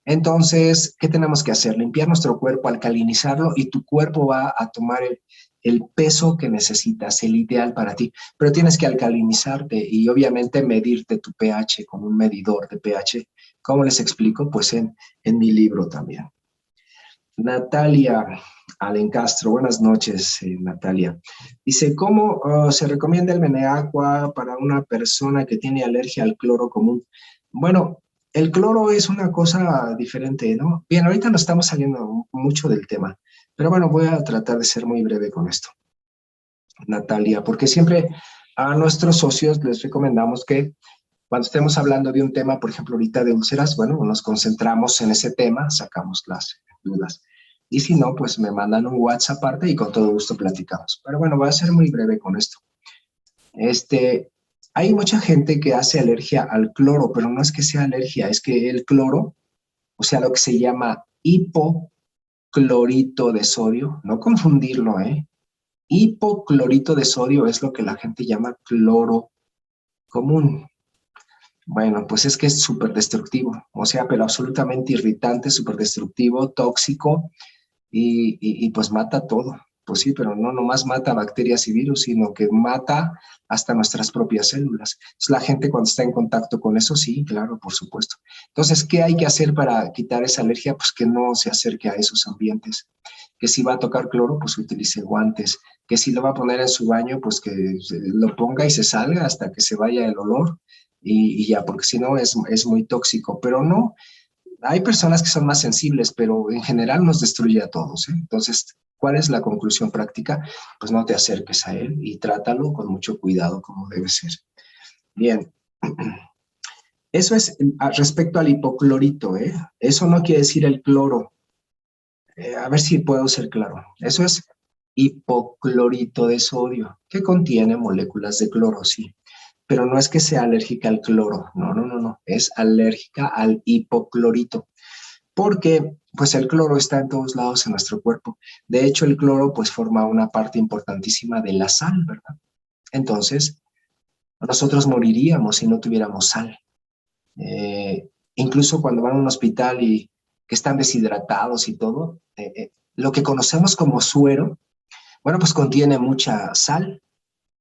Entonces, ¿qué tenemos que hacer? Limpiar nuestro cuerpo, alcalinizarlo y tu cuerpo va a tomar el peso que necesitas, el ideal para ti. Pero tienes que alcalinizarte y obviamente medirte tu pH con un medidor de pH. ¿Cómo les explico? Pues en mi libro también. Natalia Alencastro, buenas noches, Natalia. Dice, ¿cómo se recomienda el Meneacqua para una persona que tiene alergia al cloro común? Bueno, el cloro es una cosa diferente, ¿no? Bien, ahorita no estamos saliendo mucho del tema, pero bueno, voy a tratar de ser muy breve con esto, Natalia, porque siempre a nuestros socios les recomendamos que cuando estemos hablando de un tema, por ejemplo, ahorita de úlceras, bueno, nos concentramos en ese tema, sacamos las dudas. Y si no, pues me mandan un WhatsApp aparte y con todo gusto platicamos. Pero bueno, voy a ser muy breve con esto. Hay mucha gente que hace alergia al cloro, pero no es que sea alergia, es que el cloro, o sea, lo que se llama hipoclorito de sodio, no confundirlo, ¿eh? Hipoclorito de sodio es lo que la gente llama cloro común. Bueno, pues es que es súper destructivo, o sea, pero absolutamente irritante, súper destructivo, tóxico y pues mata todo. Pues sí, pero no nomás mata bacterias y virus, sino que mata hasta nuestras propias células. Entonces, la gente cuando está en contacto con eso, sí, claro, por supuesto. Entonces, ¿qué hay que hacer para quitar esa alergia? Pues que no se acerque a esos ambientes. Que si va a tocar cloro, pues utilice guantes. Que si lo va a poner en su baño, pues que lo ponga y se salga hasta que se vaya el olor y ya, porque si no es muy tóxico. Pero no, hay personas que son más sensibles, pero en general nos destruye a todos, ¿eh? Entonces, ¿cuál es la conclusión práctica? Pues no te acerques a él y trátalo con mucho cuidado como debe ser. Bien, eso es respecto al hipoclorito, ¿eh? Eso no quiere decir el cloro. A ver si puedo ser claro. Eso es hipoclorito de sodio, que contiene moléculas de cloro, sí. Pero no es que sea alérgica al cloro, no, no, no, no, es alérgica al hipoclorito, porque pues el cloro está en todos lados en nuestro cuerpo. De hecho, el cloro pues forma una parte importantísima de la sal, ¿verdad? Entonces, nosotros moriríamos si no tuviéramos sal. Incluso cuando van a un hospital y que están deshidratados y todo, lo que conocemos como suero, bueno, pues contiene mucha sal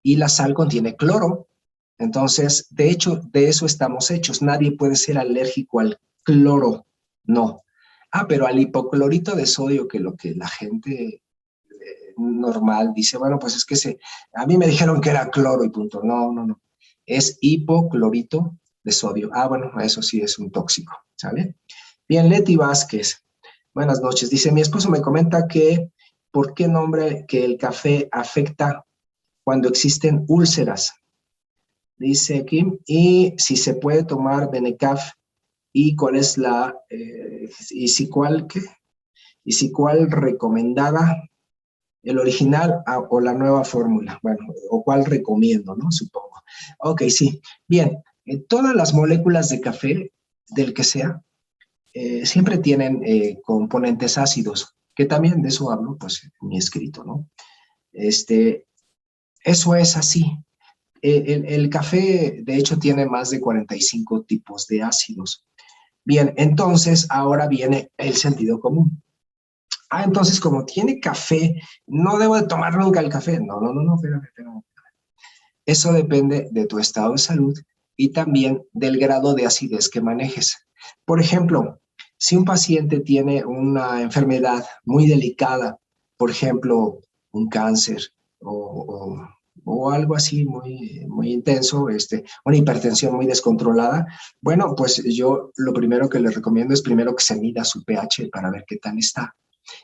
y la sal contiene cloro. Entonces, de hecho, de eso estamos hechos. Nadie puede ser alérgico al cloro, no. Ah, pero al hipoclorito de sodio, que lo que la gente normal dice, bueno, pues es que a mí me dijeron que era cloro y punto. No, no, no. Es hipoclorito de sodio. Ah, bueno, eso sí es un tóxico, ¿sale? Bien, Leti Vázquez. Buenas noches. Dice, mi esposo me comenta que, ¿por qué nombre que el café afecta cuando existen úlceras? Dice aquí, y si se puede tomar Benecaf y cuál es y si cuál, ¿qué? Y si cuál recomendada, el original o la nueva fórmula, bueno, o cuál recomiendo, ¿no? Supongo. Ok, sí. Bien, todas las moléculas de café, del que sea, siempre tienen componentes ácidos, que también de eso hablo, pues, en mi escrito, ¿no? Eso es así. El café, de hecho, tiene más de 45 tipos de ácidos. Bien, entonces ahora viene el sentido común. Ah, entonces como tiene café, no debo de tomar nunca el café. No, no, no, no, espérame, espérame. Eso depende de tu estado de salud y también del grado de acidez que manejes. Por ejemplo, si un paciente tiene una enfermedad muy delicada, por ejemplo, un cáncer o algo así muy, muy intenso, una hipertensión muy descontrolada, bueno, pues yo lo primero que le recomiendo es primero que se mida su pH para ver qué tal está.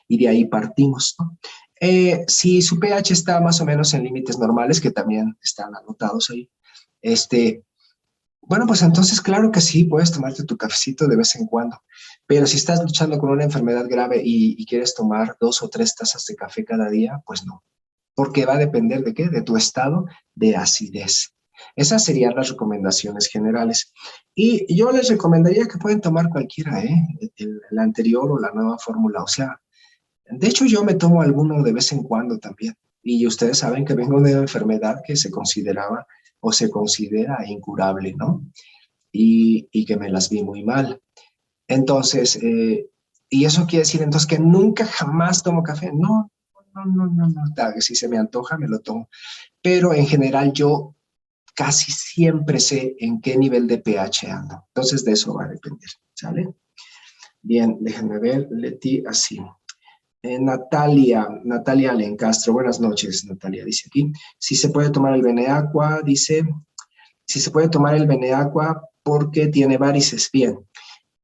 y de ahí partimos, ¿no? Si su pH está más o menos en límites normales, que también están anotados ahí, bueno, pues entonces claro que sí, puedes tomarte tu cafecito de vez en cuando, pero si estás luchando con una enfermedad grave y quieres tomar 2 o 3 tazas de café cada día, pues no, porque va a depender de qué, de tu estado de acidez. Esas serían las recomendaciones generales. Y yo les recomendaría que pueden tomar cualquiera, el anterior o la nueva fórmula. O sea, de hecho yo me tomo alguno de vez en cuando también. Y ustedes saben que vengo de una enfermedad que se consideraba o se considera incurable, ¿no? Y que me las vi muy mal. Entonces, y eso quiere decir entonces que nunca jamás tomo café. No, no. Si se me antoja, me lo tomo. Pero en general yo casi siempre sé en qué nivel de pH ando. Entonces de eso va a depender, ¿sale? Bien, déjenme ver, Leti, así. Natalia Alencastro, buenas noches, Natalia, dice aquí. Si se puede tomar el Beneaqua, dice, si se puede tomar el Beneaqua porque tiene varices. Bien,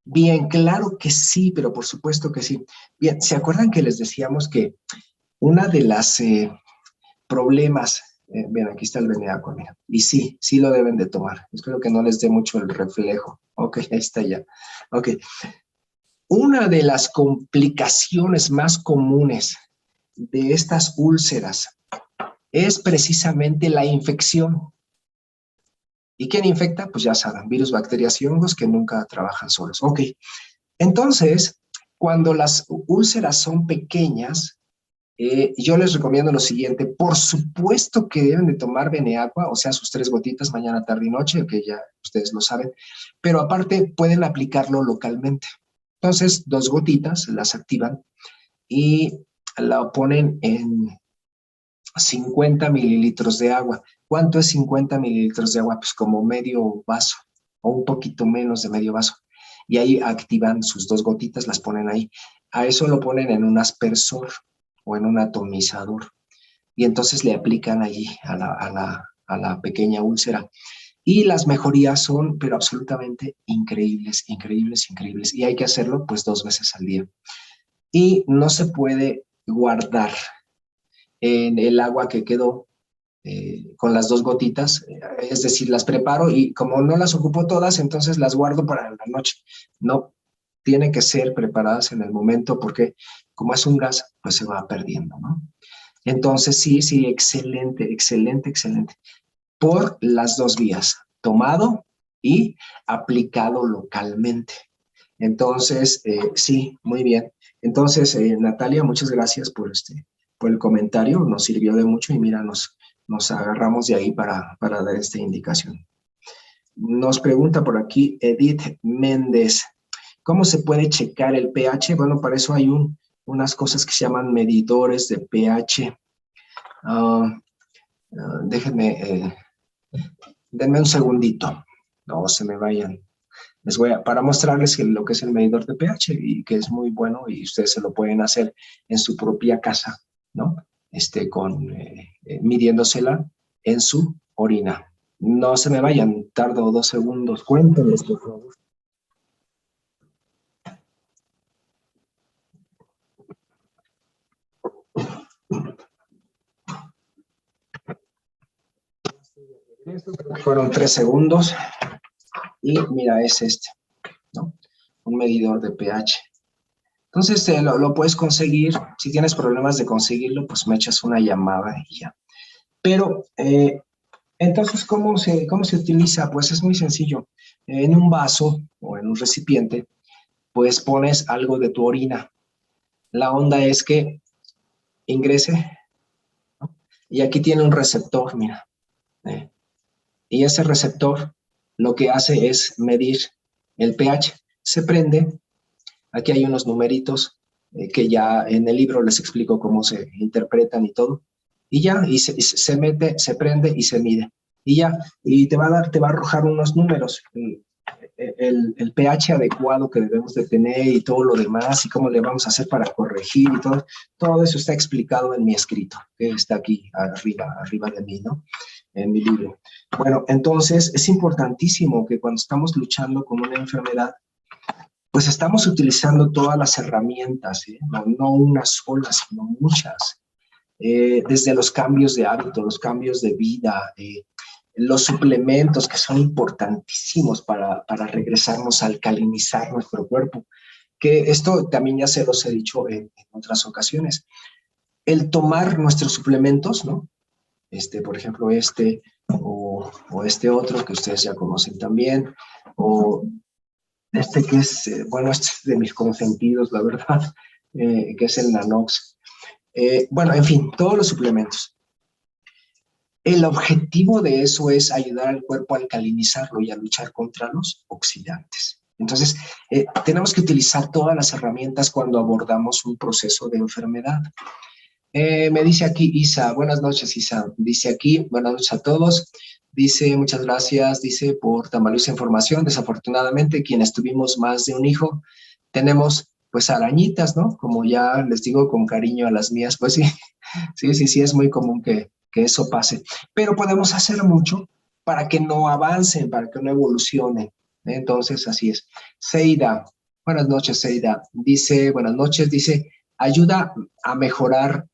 bien, claro que sí, pero por supuesto que sí. Bien, ¿se acuerdan que les decíamos que una de las problemas, bien, aquí está el Beneaqua, mira, y sí, sí lo deben de tomar. Espero que no les dé mucho el reflejo. Ok, ahí está ya. Ok. Una de las complicaciones más comunes de estas úlceras es precisamente la infección. ¿Y quién infecta? Pues ya saben, virus, bacterias y hongos que nunca trabajan solos. Ok, entonces, cuando las úlceras son pequeñas, yo les recomiendo lo siguiente. Por supuesto que deben de tomar Beneaqua, o sea, sus 3 gotitas mañana, tarde y noche, que ya ustedes lo saben, pero aparte pueden aplicarlo localmente. Entonces, 2 gotitas las activan y la ponen en 50 mililitros de agua. ¿Cuánto es 50 mililitros de agua? Pues como medio vaso o un poquito menos de medio vaso. Y ahí activan sus 2 gotitas, las ponen ahí. A eso lo ponen en un aspersor o en un atomizador. Y entonces le aplican allí a la pequeña úlcera. Y las mejorías son, pero absolutamente increíbles, increíbles, increíbles. Y hay que hacerlo pues 2 veces al día. Y no se puede guardar en el agua que quedó con las 2 gotitas, es decir, las preparo y como no las ocupo todas, entonces las guardo para la noche. No, tienen que ser preparadas en el momento porque como es un gas, pues se va perdiendo, ¿no? Entonces, sí, sí, excelente, excelente, excelente. Por las 2 vías, tomado y aplicado localmente. Entonces, sí, muy bien. Entonces, Natalia, muchas gracias por el comentario, nos sirvió de mucho y mira, nos agarramos de ahí para dar esta indicación. Nos pregunta por aquí Edith Méndez, ¿cómo se puede checar el pH? Bueno, para eso hay unas cosas que se llaman medidores de pH. Déjenme, denme un segundito, no se me vayan. Para mostrarles lo que es el medidor de pH y que es muy bueno y ustedes se lo pueden hacer en su propia casa, ¿no? Midiéndosela en su orina. No se me vayan, tardo 2 segundos. Cuéntenles, por favor. Fueron 3 segundos y mira, es ¿no? Un medidor de pH. Entonces lo puedes conseguir. Si tienes problemas de conseguirlo, pues me echas una llamada y ya. Pero, entonces, ¿cómo se utiliza? Pues es muy sencillo. En un vaso o en un recipiente, pues pones algo de tu orina. La onda es que ingrese, ¿no? Y aquí tiene un receptor, mira. Y ese receptor lo que hace es medir el pH. Se prende. Aquí hay unos numeritos que ya en el libro les explico cómo se interpretan y todo. Y ya, y se mete, se prende y se mide. Y ya, y te va a arrojar unos números, el pH adecuado que debemos de tener y todo lo demás, y cómo le vamos a hacer para corregir y todo eso está explicado en mi escrito, que está aquí arriba de mí, ¿no? En mi libro. Bueno, entonces es importantísimo que cuando estamos luchando con una enfermedad, pues estamos utilizando todas las herramientas, no una sola, sino muchas. Desde los cambios de hábito, los cambios de vida, los suplementos que son importantísimos para regresarnos a alcalinizar nuestro cuerpo, que esto también ya se los he dicho en otras ocasiones. El tomar nuestros suplementos, ¿no? Por ejemplo, o este otro que ustedes ya conocen también, o que es, bueno, este es de mis consentidos, la verdad, que es el Nanox. Bueno, en fin, todos los suplementos. El objetivo de eso es ayudar al cuerpo a alcalinizarlo y a luchar contra los oxidantes. Entonces, tenemos que utilizar todas las herramientas cuando abordamos un proceso de enfermedad. Me dice aquí Isa, buenas noches Isa, dice aquí, buenas noches a todos, dice muchas gracias, dice por tan valiosa información, desafortunadamente quienes tuvimos más de un hijo, tenemos pues arañitas, ¿no? Como ya les digo con cariño a las mías, pues sí, sí, es muy común que eso pase, pero podemos hacer mucho para que no avancen, para que no evolucionen, entonces así es. Seida, buenas noches Seida, dice, buenas noches, dice, ¿ayuda a mejorar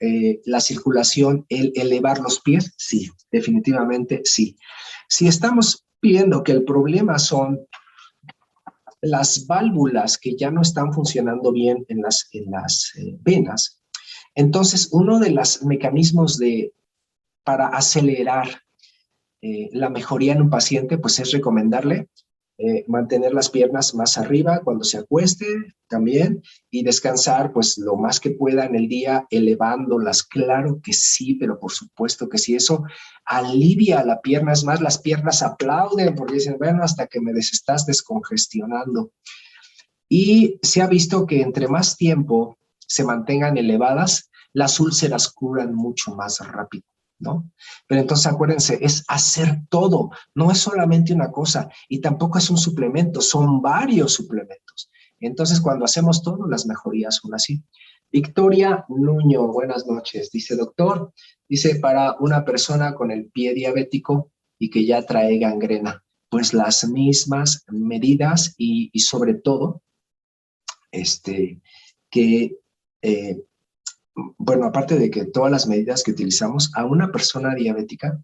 la circulación el elevar los pies? Sí, definitivamente sí. Si estamos viendo que el problema son las válvulas que ya no están funcionando bien en las venas, entonces uno de los mecanismos para acelerar la mejoría en un paciente, pues es recomendarle mantener las piernas más arriba cuando se acueste también y descansar pues lo más que pueda en el día elevándolas, claro que sí, pero por supuesto que sí, eso alivia a la pierna, es más, las piernas aplauden porque dicen, bueno, hasta que me estás descongestionando. Y se ha visto que entre más tiempo se mantengan elevadas, las úlceras curan mucho más rápido, ¿no? Pero entonces acuérdense, es hacer todo, no es solamente una cosa y tampoco es un suplemento, son varios suplementos. Entonces cuando hacemos todo, las mejorías son así. Victoria Nuño, buenas noches, dice doctor, dice para una persona con el pie diabético y que ya trae gangrena, pues las mismas medidas y sobre todo, que bueno, aparte de que todas las medidas que utilizamos a una persona diabética,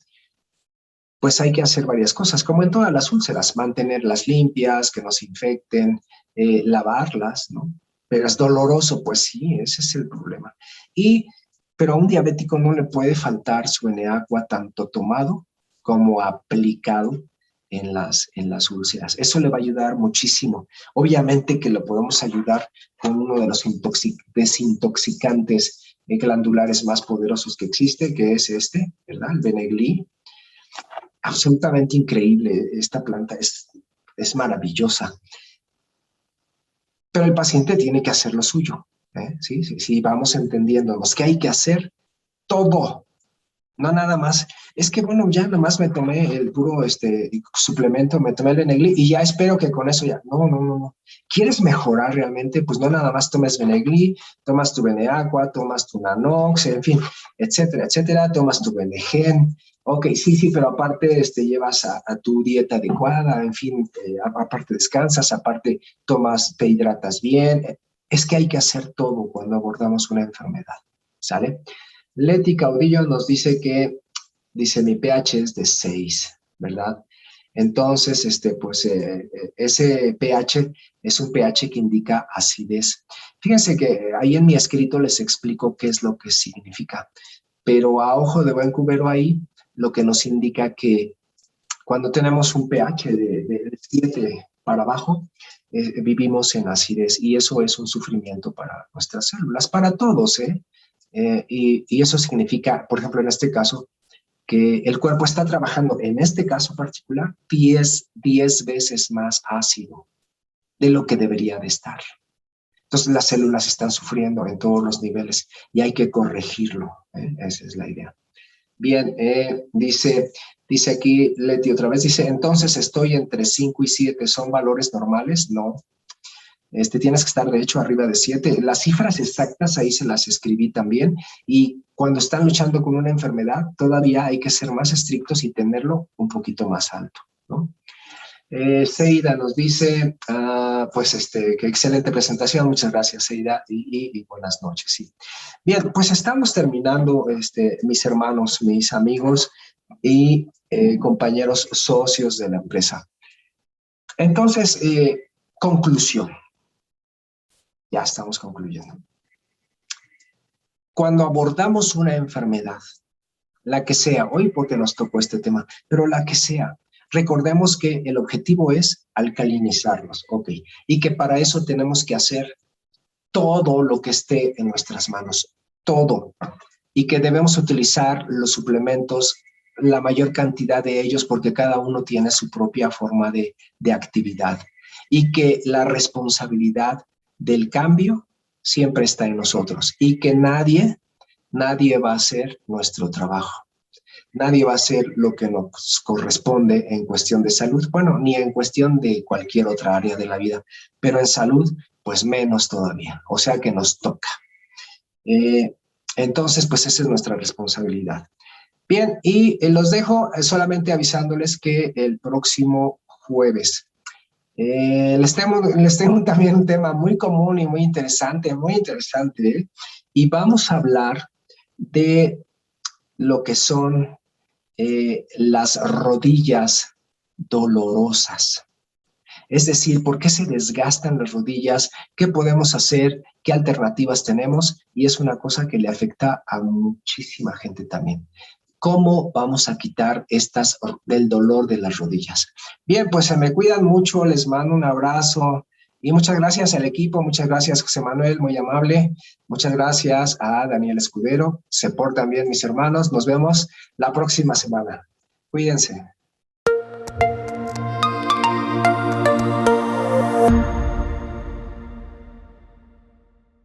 pues hay que hacer varias cosas, como en todas las úlceras, mantenerlas limpias, que no se infecten, lavarlas, ¿no? Pero es doloroso, pues sí, ese es el problema. Pero a un diabético no le puede faltar su Eneaqua tanto tomado como aplicado en las úlceras. Eso le va a ayudar muchísimo. Obviamente que lo podemos ayudar con uno de los desintoxicantes glandulares más poderosos que existe, que es ¿verdad? El Benegli. Absolutamente increíble, esta planta es maravillosa. Pero el paciente tiene que hacer lo suyo. Sí, vamos entendiéndonos que hay que hacer todo. No nada más, es que bueno, ya nada más me tomé el puro suplemento, me tomé el Benegli y ya espero que con eso ya, no. ¿Quieres mejorar realmente? Pues no nada más tomes Benegli, tomas tu Beneaqua, tomas tu Nanox, en fin, etcétera, tomas tu Benegen, ok, sí, pero aparte llevas a tu dieta adecuada, en fin, aparte descansas, aparte te hidratas bien, es que hay que hacer todo cuando abordamos una enfermedad, ¿sale? Leti Caudillo nos dice dice mi pH es de 6, ¿verdad? Entonces, pues ese pH es un pH que indica acidez. Fíjense que ahí en mi escrito les explico qué es lo que significa, pero a ojo de buen cubero ahí, lo que nos indica que cuando tenemos un pH de 7 para abajo, vivimos en acidez y eso es un sufrimiento para nuestras células, para todos, ¿eh? Y eso significa, por ejemplo, en este caso, que el cuerpo está trabajando, en este caso particular, 10 veces más ácido de lo que debería de estar. Entonces las células están sufriendo en todos los niveles y hay que corregirlo. Esa es la idea. Bien, dice aquí Leti otra vez, dice, entonces estoy entre 5 y 7, ¿son valores normales? No. Tienes que estar de hecho arriba de 7. Las cifras exactas ahí se las escribí también y cuando están luchando con una enfermedad todavía hay que ser más estrictos y tenerlo un poquito más alto, ¿no? Seida nos dice, pues, qué excelente presentación. Muchas gracias, Eida, y buenas noches. Sí. Bien, pues estamos terminando, mis hermanos, mis amigos y compañeros socios de la empresa. Entonces, conclusión. Ya estamos concluyendo. Cuando abordamos una enfermedad, la que sea, hoy porque nos tocó este tema, pero la que sea, recordemos que el objetivo es alcalinizarlos, ¿ok? Y que para eso tenemos que hacer todo lo que esté en nuestras manos, todo. Y que debemos utilizar los suplementos, la mayor cantidad de ellos, porque cada uno tiene su propia forma de actividad. Y que la responsabilidad del cambio siempre está en nosotros. Y que nadie va a hacer nuestro trabajo. Nadie va a hacer lo que nos corresponde en cuestión de salud, bueno, ni en cuestión de cualquier otra área de la vida, pero en salud, pues menos todavía, o sea que nos toca. Entonces, pues esa es nuestra responsabilidad. Bien, y los dejo solamente avisándoles que el próximo jueves les tengo también un tema muy común y muy interesante, ¿eh? Y vamos a hablar de lo que son las rodillas dolorosas. Es decir, ¿por qué se desgastan las rodillas? ¿Qué podemos hacer? ¿Qué alternativas tenemos? Y es una cosa que le afecta a muchísima gente también. ¿Cómo vamos a quitar del dolor de las rodillas? Bien, pues se me cuidan mucho, les mando un abrazo y muchas gracias al equipo, muchas gracias José Manuel, muy amable, muchas gracias a Daniel Escudero, se portan bien mis hermanos, nos vemos la próxima semana. Cuídense.